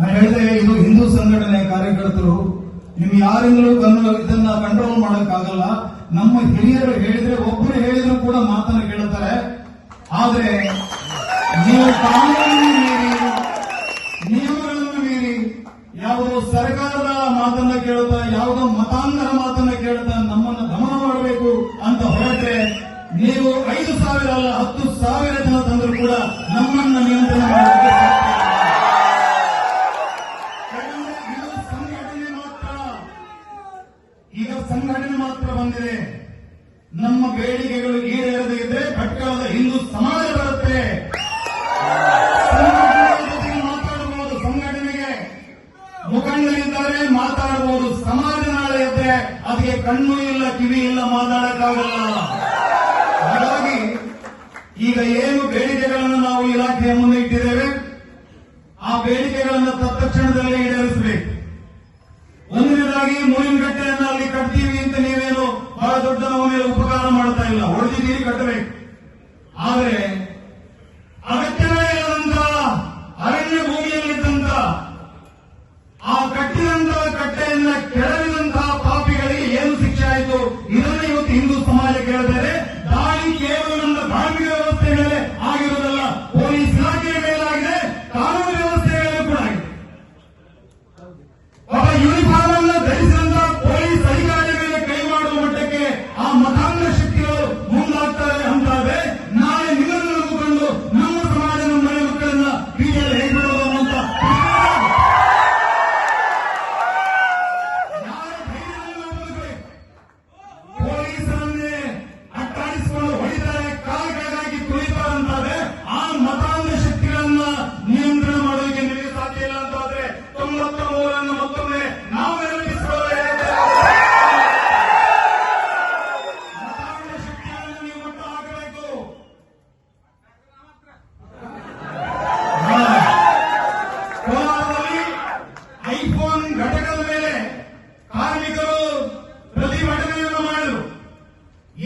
ನಾನು ಹೇಳಿದೆ, ಇದು ಹಿಂದೂ ಸಂಘಟನೆ ಕಾರ್ಯಕರ್ತರು, ನಿಮ್ಗೆ ಯಾರಿಂದಲೂ ಇದನ್ನ ಕಂಟ್ರೋಲ್ ಮಾಡಕ್ಕಾಗಲ್ಲ. ನಮ್ಮ ಹಿರಿಯರು ಹೇಳಿದ್ರೆ, ಒಬ್ಬರು ಹೇಳಿದ್ರು ಕೂಡ ಮಾತನ್ನ ಕೇಳುತ್ತಾರೆ. ಆದ್ರೆ ನೀವು ಕಾನೂನು ಮೀರಿ, ನಿಯಮಗಳನ್ನು ಮೀರಿ, ಯಾವುದೋ ಸರ್ಕಾರದ ಮಾತನ್ನ ಕೇಳುತ್ತಾ, ಯಾವುದೋ ಮತಾಂತರ ಮಾತನ್ನ ಕೇಳುತ್ತಾ ನಮ್ಮನ್ನು ದಮನ ಮಾಡಬೇಕು ಅಂತ ಹೊರಟ್ರೆ, ನೀವು 5,000 ಅಲ್ಲ 10,000 ಜನ ತಂದರೂ ಕೂಡ ನಮ್ಮನ್ನ ನಿಯಂತ್ರಣ ಮಾಡಲಿಕ್ಕೆ ಇದು ಸಂಘಟನೆ ಮಾತ್ರ. ಈಗ ಸಂಘಟನೆ ಮಾತ್ರ ಬಂದಿದೆ. ನಮ್ಮ ಬೇಡಿಕೆಗಳು ಈಡೇರದೇ ಇದ್ರೆ ಭಟ್ಕಳದ ಹಿಂದೂ ಸಮಾಜ ಬರುತ್ತೆ. ಮಾತಾಡಬಹುದು, ಸಂಘಟನೆಗೆ ಮುಖಂಡರಿದ್ದಾರೆ, ಮಾತಾಡಬಹುದು. ಸಮಾಜ ನಾಳೆ ಇದ್ರೆ ಅದಕ್ಕೆ ಕಣ್ಣು ಇಲ್ಲ, ಕಿವಿ ಇಲ್ಲ, ಮಾತಾಡಕ್ಕಾಗಲ್ಲ. ಹಾಗಾಗಿ ಈಗ ಏನು ಬೇಡಿಕೆಗಳನ್ನು ನಾವು ಇಲಾಖೆಯ ಮುಂದೆ ಇಟ್ಟಿದ್ದೇವೆ, ಆ ಬೇಡಿಕೆಗಳನ್ನು ತತ್ಕ್ಷಣದಲ್ಲೇ ಈಡೇರಿಸಬೇಕು. ಒಂದನೇದಾಗಿ ಮೂಲಿನಗಟ್ಟೆಯನ್ನು ಅಲ್ಲಿ ಕಟ್ತೀವಿ ಅಂತ ನೀವೇನು ಬಹಳ ದೊಡ್ಡ ನಮ್ಮ ಮೇಲೆ ಉಪಕಾರ ಮಾಡ್ತಾ ಇಲ್ಲ, ಹೊಡೆದಿದ್ದೀರಿ, ಕಟ್ಟಬೇಕು. ಆದರೆ ಅಗತ್ಯವೇ ಇಲ್ಲದಂತ ಅರಣ್ಯ ಭೂಮಿಯಲ್ಲಿದ್ದಂತ ಆ ಕಟ್ಟಿದಂತಹ ಕಟ್ಟೆಯನ್ನ ಕೆಡವಿದಂತಹ ಪಾಪಿಗಳಿಗೆ ಏನು ಶಿಕ್ಷೆ ಆಯಿತು, ಇದನ್ನು ಇವತ್ತು ಹಿಂದೂ ಸಮಾಜ ಕೇಳಿದರೆ ದಾಳಿ ಕೇವಲ ನಮ್ಮ ಧಾರ್ಮಿಕ ವ್ಯವಸ್ಥೆ ಮೇಲೆ ಆಗಿರುವುದಲ್ಲ, ಪೊಲೀಸ್ ಇಲಾಖೆಯ ಮೇಲಾಗಿದೆ, ಕಾನೂನು ವ್ಯವಸ್ಥೆ ಮೇಲೆ ಕೂಡ ಆಗಿದೆ. ಒಬ್ಬ ಯೂನಿಫಾರ್ಮ್ ಅನ್ನು ಧರಿಸಿದಂತಹ ಪೊಲೀಸ್ ಅಧಿಕಾರಿಯ ಮೇಲೆ ಕೈ ಮಾಡುವ ಮಟ್ಟಕ್ಕೆ ಆ ಮತಾಂಧ ಶಕ್ತಿಗಳು ಮುಂದಾಗ್ತಾರೆ ಅಂತಾದ್ರೆ ನಾಳೆ ನಿಮ್ಮನ್ನು ನಂಬಿಕೊಂಡು ನಮ್ಮ ಸಮಾಜ, ನಮ್ಮ ಮನೆ ಮಕ್ಕಳನ್ನ ಬೀದಿಯಲ್ಲಿ ಹೇಗಿಡೋದು ಅನ್ನುವಂತ ಪೊಲೀಸರನ್ನೇ ಅಟ್ಟಾಡಿಸಿಕೊಂಡು ಹೊಡಿತಾರೆ, ಕಾಲುಗಳಾಗಿ ತುಳಿತಾರಂತಾದ್ರೆ ಆ ಮತಾಂಧ ಶಕ್ತಿಗಳನ್ನ ನಿಯಂತ್ರಣ ಮಾಡೋದಕ್ಕೆ ನಿಮಗೆ ಸಾಧ್ಯ ಇಲ್ಲ ಅಂತಾದ್ರೆ 93 ಮತ್ತೊಮ್ಮೆ ನಾವು ನೆನಪಿಸಿಕೊಳ್ಳಬೇಕು. ಮತಾಂಧ ಶಕ್ತಿಗಳನ್ನು ನೀವು ಮಟ್ಟ ಹಾಕಬೇಕು. ಕೋಲಾರದಲ್ಲಿ ಐಫೋನ್ ಘಟಕದ ಮೇಲೆ ಕಾರ್ಮಿಕರು ಪ್ರತಿಭಟನೆಯನ್ನು ಮಾಡಿದರು.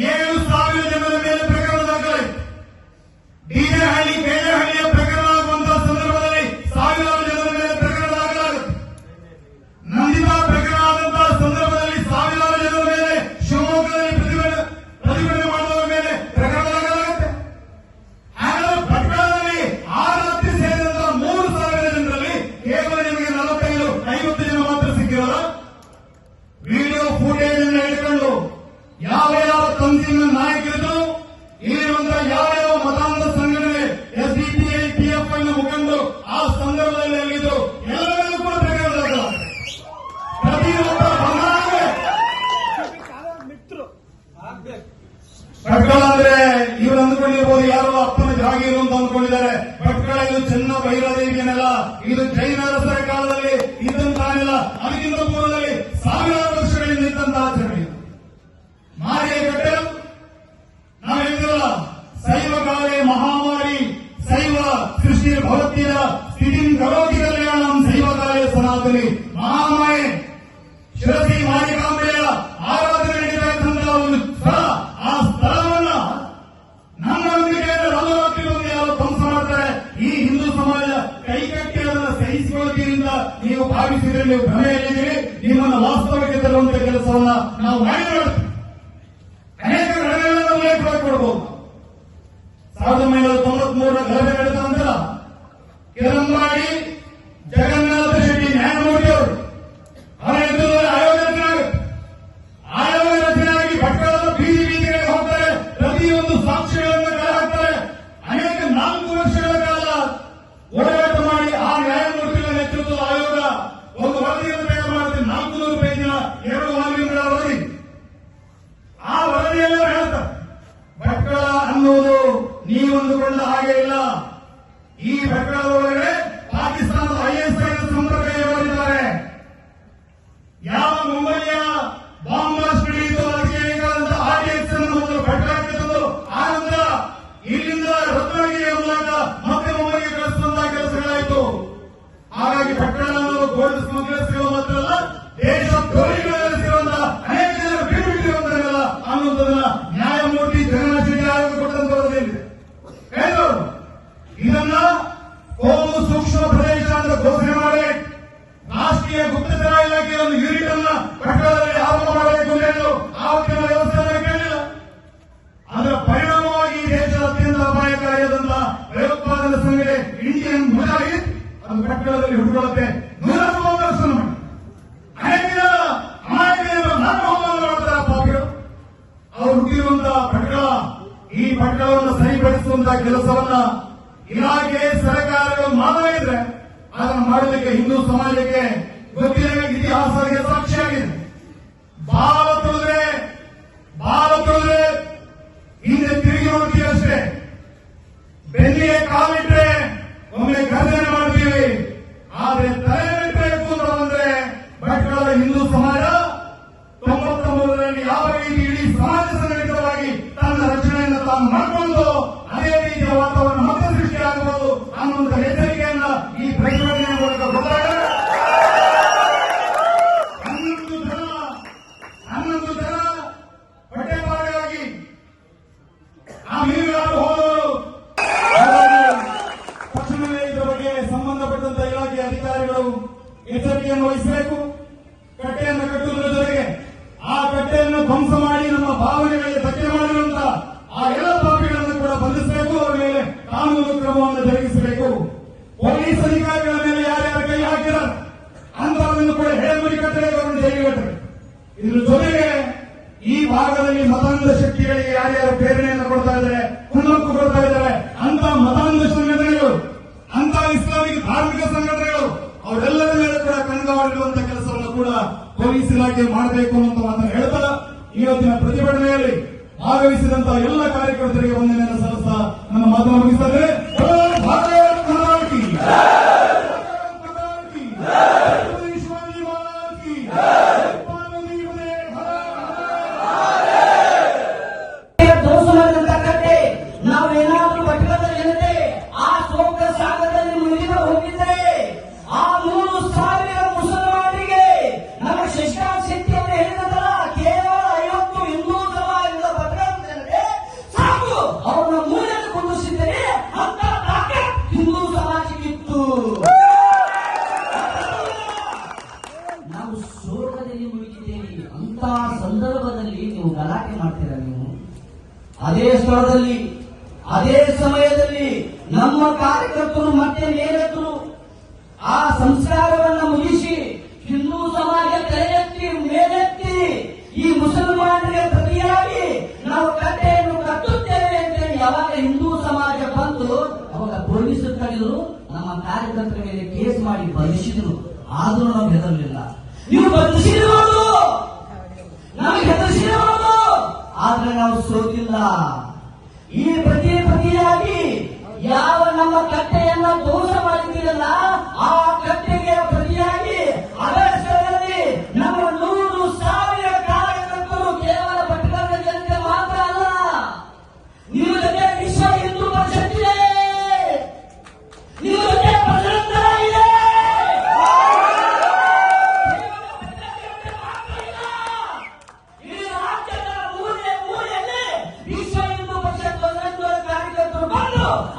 7,000 ಜನರ ಮೇಲೆ ಪ್ರಕರಣ ದಾಖಲಾಯಿತು. ಡಿಜೆಹಳ್ಳಿ, ಕೆಜೆಹಳ್ಳಿಯ ಪ್ರಕರಣ ಆಗುವಂತಹ ಸಂದರ್ಭದಲ್ಲಿ ಸಾವಿರಾರು ಜನರ ಮೇಲೆ ಪ್ರಕರಣ ದಾಖಲಾಗುತ್ತೆ. ನಂದಿತಾ ಪ್ರಕರಣ ಆದಂತಹ ಸಂದರ್ಭದಲ್ಲಿ ಸಾವಿರಾರು ಜನರ ಮೇಲೆ, ಶಿವಮೊಗ್ಗದಲ್ಲಿ ಪ್ರತಿಭಟನೆ ಮಾಡುವವರ ಮೇಲೆ ಪ್ರಕರಣ ದಾಖಲಾಗುತ್ತೆ. ಹಾಗಾದ್ರೆ ಭಟ್ಕಳದಲ್ಲಿ ಆ ರಾತ್ರಿ ಸೇರಿದಂತಹ 3,000 ಜನರಲ್ಲಿ ಕೇವಲ ನಿಮಗೆ 45-50 ಜನ ಮಾತ್ರ ಸಿಕ್ಕಿರೋಲ್ಲ. ವಿಡಿಯೋ ಫುಟೇಜ್ ಅನ್ನು ಹಿಡ್ಕೊಂಡು ಯಾವ ತಂತಿನ ನಾಯಕರಿದ್ರು, ಇಲ್ಲಿರುವಂತಹ ಯಾವ ಮತಾಂಧ ಸಂಘಟನೆ ಎಸ್ಡಿಪಿಐ, ಪಿಎಫ್ಐ ಮುಖಂಡರು ಆ ಸಂದರ್ಭದಲ್ಲಿ ಎಲ್ಲಿದ್ರು ಎಲ್ಲರಿಗೂ ಕೂಡ ಪ್ರಕರಣವಾಗಲ್ಲ. ಪ್ರತಿಯೊಬ್ಬ ಬಂಗಾರವೇ ಭಟ್ಕಳ ಅಂದ್ರೆ ಇವರು ಅಂದ್ಕೊಂಡಿರ್ಬೋದು ಯಾರೋ ಅಪ್ಪನ ಜಾಗೀರು ಅಂತ ಅಂದ್ಕೊಂಡಿದ್ದಾರೆ. ಭಟ್ಕಳ ಇದು ಚೆನ್ನ ಭೈರದೇವಿಯನ್ನೆಲ್ಲ, ಇದು ಜೈನರಸರ ಕಾಲದಲ್ಲಿ ಇದ್ದಂತಾನಿಲ್ಲ, ಅದಕ್ಕಿಂತ ಪೂರ್ವದಲ್ಲಿ ಸಾವಿರಾರು ವರ್ಷಗಳಿಂದ ಇದ್ದಂತಹ ಆಚರಣೆ. ಮಾರಿಯಕಟ್ಟೆ ನಾವು ಹೇಳಿದ್ರಲ್ಲ, ಶೈವ ಕಾಲೇ ಮಹಾಮಾರಿ ಶೈವ ಸೃಷ್ಟಿ ಭವತ್ಯ ಸ್ಥಿತಿಂ ಕರೋತಿ ಕಲ್ಯಾಣಂ ಶೈವ ಕಾಲೇ ಸನಾತನಿ ಮಹಾಮಾಯೆ ಶಿರಸಿ ಮಾರಿಕಾಂಬೆಯ ಆರಾಧನೆ ನಡೀತಾ ಇದ್ದಂತಹ ಒಂದು ಸ್ಥಳ. ಆ ಸ್ಥಳವನ್ನ ನಮ್ಮ ನಂಬಿಕೆಯನ್ನು ರಾತ್ರಿ ಒಂದು ಯಾರು ಧ್ವಂಸ ಮಾಡ್ತಾರೆ. ಈ ಹಿಂದೂ ಸಮಾಜ ಕೈಕಟ್ಟಿ ಅದನ್ನು ಸಹಿಸಿಕೊಳ್ಳುತ್ತೀರಿಂದ ನೀವು ಭಾವಿಸಿದ್ರೆ ನೀವು ಭ್ರಮೆಯಲ್ಲಿದ್ದೀರಿ. ನಿಮ್ಮನ್ನು ವಾಸ್ತವಕ್ಕೆ ತರುವಂತ ಕೆಲಸವನ್ನ ನಾವು ಮಾಡಿ ಮಾಡ್ತೀವಿ. ಅನೇಕ ಘಟನೆಗಳನ್ನು ಉಲ್ಲೇಖ ಕೊಡಬಹುದು. 1993 ಗಲಭೆ ನಡೆದ ನಂತರ ಕಿರಂಬಾಡಿ ಜಗನ್ನಾಥ ಶೆಟ್ಟಿ ನ್ಯಾಯಮೂರ್ತಿ ಅವರು ಅವರ ನೇತೃತ್ವದಲ್ಲಿ ಆಯೋಗ ರಚನೆಯಾಗುತ್ತೆ. ಆಯೋಗ ರಚನೆಯಾಗಿ ಭಟ್ಕಳದ ಬೀದಿ ಬೀದಿಗಳಿಗೆ ಹೋಗ್ತಾರೆ, ಪ್ರತಿಯೊಂದು ಸಾಕ್ಷಿಗಳನ್ನು ಕಲೆ ಹಾಕ್ತಾರೆ. ಅನೇಕ 4 ವರ್ಷಗಳ ಕಾಲ ಓಡಾಟ ಮಾಡಿ ಆ ನ್ಯಾಯಮೂರ್ತಿಗಳ ನೇತೃತ್ವದ ಆಯೋಗ ಒಂದು ವರದಿಯನ್ನು ತಯಾರು ಮಾಡುತ್ತೆ. 400 ಪೇಜಿನ 2 ವಾಲ್ಯೂಮ್ಗಳ ವರದಿ. ಆ ವರದಿಯಲ್ಲೇ ಹೇಳ್ತಾರೆ, ಭಟ್ಕಳ ಅನ್ನೋದು ನೀವಂದುಕೊಂಡ ಹಾಗೆ ಇಲ್ಲ. ಈ ಭಟ್ಕಳದ ಒಳಗಡೆ ಪಾಕಿಸ್ತಾನದ ISI ಸಂಪರ್ಕ ಇರುವರಿದ್ದಾರೆ. ಯಾವ ಮುಂಬೈಯ ಬಾಂಬ್ ಬ್ಲಾಸ್ಟ್ ನಡೆಯಿತು, ಅದಕ್ಕೆ ಬೇಕಾದಂತಹ RDX ಅನ್ನು ಮೊದಲು ಭಟ್ಕಳಕ್ಕೆ ತಂದು ಆ ನಂತರ ಇಲ್ಲಿಂದ ರತ್ನಗಿರಿಯ ಮೂಲಕ ಮತ್ತೆ ಮುಂಬೈಗೆ ಕಳಿಸುವಂತಹ ಕೆಲಸಗಳಾಯಿತು. ಹಾಗಾಗಿ ಭಟ್ಕಳ ಅನ್ನೋದು ಗೋಲ್ಡ್ ಸ್ಮಗ್ಲರ್ಸ್ಗಳು ಮಾತ್ರ ಅಲ್ಲ, ದೇಶ ದ್ರೋಹಿಗಳಿರುವಂತಹ ಅನೇಕ ಜನರು ಬೀಡುಬಿಟ್ಟಿರುವಂತಲ್ಲ ಅನ್ನುವುದನ್ನ ನ್ಯಾಯಮೂರ್ತಿ ಜಗನ್ನಾಥ ಶೆಟ್ಟಿ ಆಯೋಗ ಕೊಟ್ಟಂತ ವರದಿಯಲ್ಲಿದೆ. ಇದನ್ನ ಕೋಮು ಸೂಕ್ಷ್ಮ ಪ್ರದೇಶ ಅಂತ ಘೋಷಣೆ ಮಾಡಿ ಅದು ಕಟ್ಟಡದಲ್ಲಿ ಹುಡುಕೊಳ್ಳುತ್ತೆ 130 ವರ್ಷ ಮಾಡಿ ಅನೇಕ ಅಮಾಯಕರು ನಾಟಕವನ್ನು ಮಾಡ್ತಾರೆ ಪಾಪಿಗಳು. ಅವರು ಹುಟ್ಟಿರುವಂತಹ ಪಟ್ಟಣ, ಈ ಪಟ್ಟಣವನ್ನು ಸರಿಪಡಿಸುವಂತಹ ಕೆಲಸವನ್ನ ಇಲಾಖೆ ಸರ್ಕಾರಗಳು ಮಾಡಲಿದ್ರೆ ಅದನ್ನು ಮಾಡಲಿಕ್ಕೆ ಹಿಂದೂ ಸಮಾಜಕ್ಕೆ ಗೊತ್ತಿರೋ ಇತಿಹಾಸಕ್ಕೆ ಸಾಕ್ಷಿಯಾಗಿದೆ. ಬಾಲ ತುಳಿದ್ರೆ ಹಿಂದೆ ತಿರುಗಿ ನೋಡ್ತೀವಿ ಅಷ್ಟೇ. ಬೆನ್ನಿಗೆ ಕಾಲಿಟ್ರೆ ಒಮ್ಮೆ ಗರ್ಜನೆ ಮಾಡ್ತೀವಿ, ಆದ್ರೆ ತಲೆ ಬೇಕು ಅಂತ ಬಂದ್ರೆ ಭಟ್ಕಳದ ಹಿಂದೂ ಸಮಾಜ 99ರಲ್ಲಿ ಯಾವ ರೀತಿ ಇಡೀ ಸಮಾಜ ಸಂಘಟಿತವಾಗಿ ತನ್ನ ರಚನೆಯನ್ನು ತಾನು ಮಾಡಿಕೊಂಡು ಅದೇ ರೀತಿಯ ವಾತಾವರಣ ಮತ್ತೆ ಸೃಷ್ಟಿಯಾಗಬಹುದು ಅನ್ನುವಂಥ ಎಚ್ಚರಿಕೆಯನ್ನ ಈ ಪ್ರತಿಭಟನೆಯ ಮೂಲಕ ಗೊತ್ತಾಗ 11 ಜನ ಹೊಟ್ಟೆಪಾಡಿಗಾಗಿ ಆ ಮೀನುಗಾರರು ಹೋದವರು ತಕ್ಷಣವೇ ಇದರ ಬಗ್ಗೆ ಸಂಬಂಧಪಟ್ಟಂತ ಇಲಾಖೆ ಅಧಿಕಾರಿಗಳು ಎಚ್ಚರಿಕೆಯನ್ನು ವಹಿಸಬೇಕು. ಕಟ್ಟೆಯನ್ನು ಕಟ್ಟುವುದರ ಜೊತೆಗೆ ಆ ಕಟ್ಟೆಯನ್ನು ಧ್ವಂಸ ಮಾಡಿ ನಮ್ಮ ಭಾವನೆಗಳಿಗೆ ಧಕ್ಕೆ ಮಾಡಿರುವಂತಹ ಆ ಎಲ್ಲ ಪಾಪಿಗಳನ್ನು ಕೂಡ ಬಂಧಿಸಬೇಕು. ಅವರ ಮೇಲೆ ಕಾನೂನು ಕ್ರಮವನ್ನು ಜರುಗಿಸಬೇಕು. ಪೊಲೀಸ್ ಅಧಿಕಾರಿಗಳ ಮೇಲೆ ಯಾರ್ಯಾರ ಕೈ ಹಾಕಿದ್ದಾರೆ ಅಂತವರನ್ನು ಕೂಡ ಹೆಳಮುರಿ ಕಟ್ಟಬೇಕು, ಅವರನ್ನು ಜೈಲಿಗೆ ಕಟ್ಟಬೇಕು. ಇದ್ರ ಜೊತೆಗೆ ಈ ಭಾಗದಲ್ಲಿ ಮತಾಂಧ ಶಕ್ತಿಗಳಿಗೆ ಯಾರ್ಯಾರು ಪ್ರೇರಣೆಯನ್ನು ಕೊಡ್ತಾ ಇದ್ದಾರೆ, ಕುಮ್ಮಕ್ಕು ಕೊಡ್ತಾ ಇದ್ದಾರೆ ಅಂತ ಮತಾಂಧ ಸಂಘಟನೆಗಳು, ಅಂತ ಇಸ್ಲಾಮಿಕ್ ಧಾರ್ಮಿಕ ಸಂಘಟನೆಗಳು, ಅವರೆಲ್ಲರ ಮೇಲೆ ಕೂಡ ಕಣ್ಗಾವಲಿಡುವಂತಹ ಕೆಲಸವನ್ನು ಕೂಡ ಪೊಲೀಸ್ ಇಲಾಖೆ ಮಾಡಬೇಕು ಅನ್ನುವಂತ ಮಾತನ್ನು ಹೇಳ್ತಾ ಇವತ್ತಿನ ಪ್ರತಿಭಟನೆಯಲ್ಲಿ ಭಾಗವಹಿಸಿದಂತಹ ಎಲ್ಲ ಕಾರ್ಯಕರ್ತರಿಗೆ ವಂದನೆಯನ್ನು ಸಲ್ಲಿಸ್ತಾ ನನ್ನ ಮಾತನ್ನು ಮುಗಿಸ್ತೇನೆ. ಸಂದರ್ಭದಲ್ಲಿ ನೀವು ಗಲಾಟೆ ಮಾಡ್ತೀರ. ನೀವು ಅದೇ ಸ್ಥಳದಲ್ಲಿ ಅದೇ ಸಮಯದಲ್ಲಿ ನಮ್ಮ ಕಾರ್ಯಕರ್ತರು ಮತ್ತೆ ಮೇಲೆತ್ತರು ಆ ಸಂಸ್ಕಾರವನ್ನ ಮುಗಿಸಿ ಹಿಂದೂ ಸಮಾಜ ತಲೆಯೆತ್ತಿ ಮೇಲೆತ್ತಿ ಈ ಮುಸಲ್ಮಾನರಿಗೆ ಪ್ರತಿಯಾಗಿ ನಾವು ಕಟ್ಟೆಯನ್ನು ಕಟ್ಟುತ್ತೇವೆ ಅಂತ ಯಾವಾಗ ಹಿಂದೂ ಸಮಾಜ ಬಂತು ಅವಾಗ ಪೊಲೀಸರು ತಡೆದರು, ನಮ್ಮ ಕಾರ್ಯಕರ್ತರ ಮೇಲೆ ಕೇಸ್ ಮಾಡಿ ಬಂಧಿಸಿದ್ರು. ಆದ್ರೂ ನಾವು ಹೆದರಲಿಲ್ಲ. ನೀವು ಬಂಧಿಸಿರುವುದು ನಮಗೆ ಹೆದರಿಸಿರುವುದು, ಆದ್ರೆ ನಾವು ಸೋತಿಲ್ಲ. ಈ ಪ್ರತಿಯಾಗಿ ಯಾವ ನಮ್ಮ ಕಟ್ಟೆಯನ್ನ ಧ್ವಂಸ ಮಾಡಿದ್ದೀರಲ್ಲ ಆ ಕಟ್ಟೆಗೆ ಪ್ರತಿಯಾಗಿ ಅದೇ ಸ್ಥಳದಲ್ಲಿ ನಮ್ಮ 100,000 ಕಾರ್ಯಕರ್ತರು ಕೇವಲ ಭಟ್ಕಳದ ಜನತೆ ಮಾತ್ರ ಅಲ್ಲ, ನಿಮ್ಮ ಜೊತೆ ವಿಶ್ವ ಹಿಂದೂ ಪರಿಷತ್ ಇದೆ, ನಿಮ್ಮ ಜೊತೆ ಬಜರಂಗ ಇದೆ.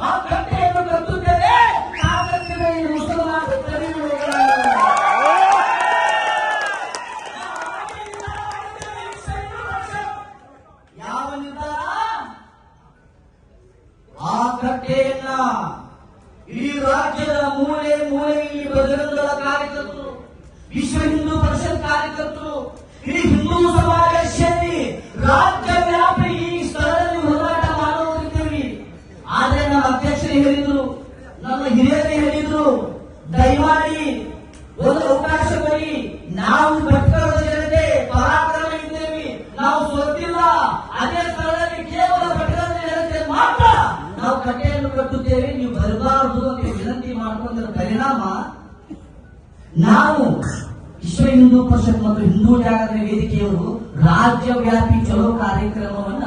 ಆ ಕಟ್ಟೆಯನ್ನು ಕಟ್ಟುತ್ತೇವೆ. ಮುಸಲ್ಮಾನ ಯಾವ ನಿರ್ಧಾರ? ಆ ಕಟ್ಟೆಯನ್ನ ಈ ರಾಜ್ಯದ ಮೂಲೆ ಮೂಲೆಯಲ್ಲಿ ಬಜರಂಗದ ಕಾರ್ಯಕರ್ತರು, ವಿಶ್ವ ಹಿಂದೂ ಪರಿಷತ್ ಕಾರ್ಯಕರ್ತರು, ಇಡೀ ಹಿಂದೂ ಸಮಾಜ ಸೇರಿ ರಾಜ್ಯ ವ್ಯಾಪಿ ಈ ಸ್ಥಳದಲ್ಲಿ ಹೋರಾಟ ಮಾಡೋರಿದ್ದೀವಿ. ಆದ್ರೆ ನಮ್ಮ ಅಧ್ಯಕ್ಷರು ಹೇಳಿದ್ರು, ನಮ್ಮ ಹಿರಿಯರೇ ಹೇಳಿದ್ರು, ದಯಮಾಡಿ ಒಂದು ಅವಕಾಶ ಕೊಡಿ, ನಾವು ಭಟ್ಕಳದ ಜನತೆ ಪರಾಕ್ರಮ ಇದ್ದೇವೆ, ನಾವು ಸೋತಿಲ್ಲ. ಅದೇ ಸ್ಥಳದಲ್ಲಿ ಕೇವಲ ಭಟ್ಕಳದ ಜನತೆ ಮಾತ್ರ ನಾವು ಕಟ್ಟೆಯನ್ನು ಕಟ್ಟುತ್ತೇವೆ, ನೀವು ಬರಬಾರದು ಅಂತ ವಿನಂತಿ ಮಾಡಿಕೊಂಡ ಪರಿಣಾಮ ನಾವು ವಿಶ್ವ ಹಿಂದೂ ಪರಿಷತ್ ಮತ್ತು ಹಿಂದೂ ಜಾಗರಣ ವೇದಿಕೆಯವರು ರಾಜ್ಯ ವ್ಯಾಪಿ ಚಲೋ ಕಾರ್ಯಕ್ರಮವನ್ನ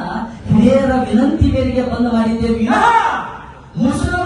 ಹಿರಿಯರ ವಿನಂತಿ ಮೇರೆಗೆ ಬಂದ್ ಮಾಡಿದ್ದೇವೆ. ಮುಸ್ಲಿಂ